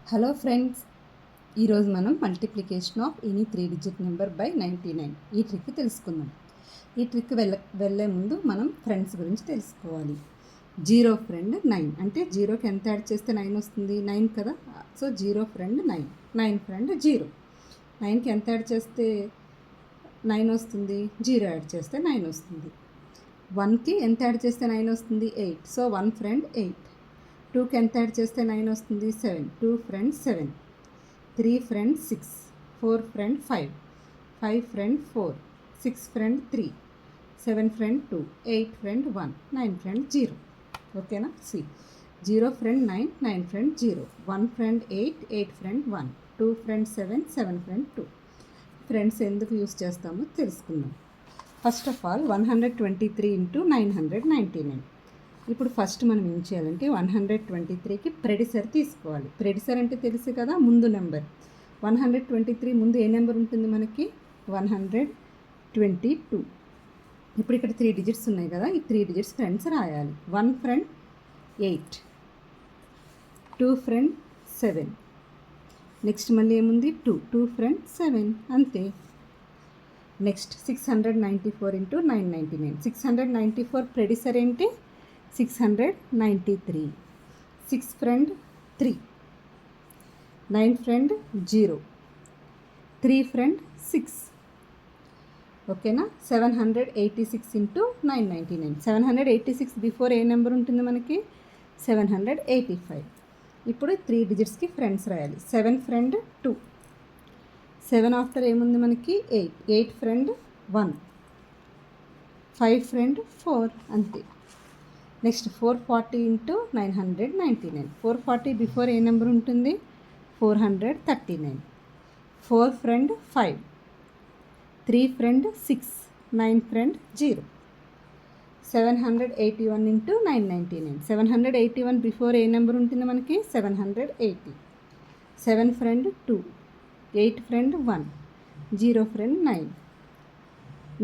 Hello friends, ఈరోజు మనం multiplication of any 3 digit number by 99 ఈ ట్రిక్ తెలుసుకుందాం. ఈ ట్రిక్ వెళ్ళే ముందు మనం ఫ్రెండ్స్ గురించి తెలుసుకోవాలి. 0 ఫ్రెండ్ 9 అంటే 0కి ఎంత యాడ్ చేస్తే 9 వస్తుంది? 9 కదా. So 0 friend 9, 9 friend 0. 9కి ఎంత యాడ్ చేస్తే 9 వస్తుంది? 0 యాడ్ చేస్తే 9 వస్తుంది. 1కి ఎంత యాడ్ చేస్తే 9 వస్తుంది? 8. So 1 friend 8. 2కి ఎంత యాడ్ చేస్తే 9 వస్తుంది? 7. 2 friend 7. 3 friend 6. 4 friend 5. 5 friend 4. 6 friend 3. 7 friend 2. 8 friend 1. 9 friend 0. ఓకేనా? See 0 friend 9, 9 friend 0. 1 friend 8, 8 friend 1. 2 friend 7, 7 friend 2. Friends ఎందుకు యూస్ చేస్తామో తెలుసుకుందాం. First of all 123 into 999. ఇప్పుడు ఫస్ట్ మనం ఏం చేయాలంటే 123కి ప్రెడిసర్ తీసుకోవాలి. ప్రెడిసర్ అంటే తెలుసు కదా, ముందు నెంబర్. 123 ముందు ఏ నెంబర్ ఉంటుంది మనకి? 122. ఇప్పుడు ఇక్కడ 3 డిజిట్స్ ఉన్నాయి కదా, ఈ 3 డిజిట్స్ ఫ్రెండ్స్ రాయాలి. 1 ఫ్రెండ్ 8, 2 ఫ్రెండ్ 7, నెక్స్ట్ మళ్ళీ ఏముంది? 2 ఫ్రెండ్ 7, అంతే. Next 694 into 999. 694 ప్రెడిసర్ ఏంటి? 693. 6 ఫ్రెండ్ 3, 9 ఫ్రెండ్ 0, 3 ఫ్రెండ్ 6. ఓకేనా? 786 ఇంటూ 999. 786 బిఫోర్ ఏ నెంబర్ ఉంటుంది మనకి? 785. ఇప్పుడు 3 డిజిట్స్కి ఫ్రెండ్స్ రాయాలి. 7 ఫ్రెండ్ 2, 7 ఆఫ్టర్ ఏముంది మనకి? 8. 8 ఫ్రెండ్ 1, 5 ఫ్రెండ్ 4, అంతే. Next 440 into 999. 440 బిఫోర్ ఏ నెంబర్ ఉంటుంది? 439. 4 friend 5, 3 friend 6, 9 friend 0. 781 into 999. 781 before ఏ నెంబర్ ఉంటుంది మనకి? 780. 7 friend 2, 8 friend 1, 0 friend 9.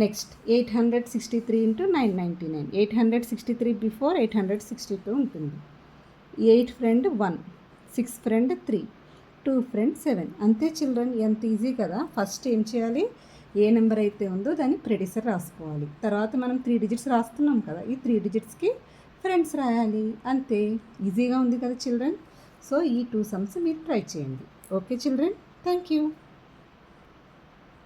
Next 863 into 999. 863 before 862 ఉంటుంది. 8 ఫ్రెండ్ 1, 6 ఫ్రెండ్ 3, 2 ఫ్రెండ్ 7. అంతే చిల్డ్రన్, ఎంత ఈజీ కదా. ఫస్ట్ ఏం చేయాలి? ఏ నెంబర్ అయితే ఉందో దాన్ని ప్రెడిసర్ రాసుకోవాలి. తర్వాత మనం 3 డిజిట్స్ రాస్తున్నాం కదా, ఈ 3 డిజిట్స్కి ఫ్రెండ్స్ రాయాలి. అంతే, ఈజీగా ఉంది కదా చిల్డ్రన్. సో ఈ 2 సమ్స్ మీరు ట్రై చేయండి. Okay children, thank you.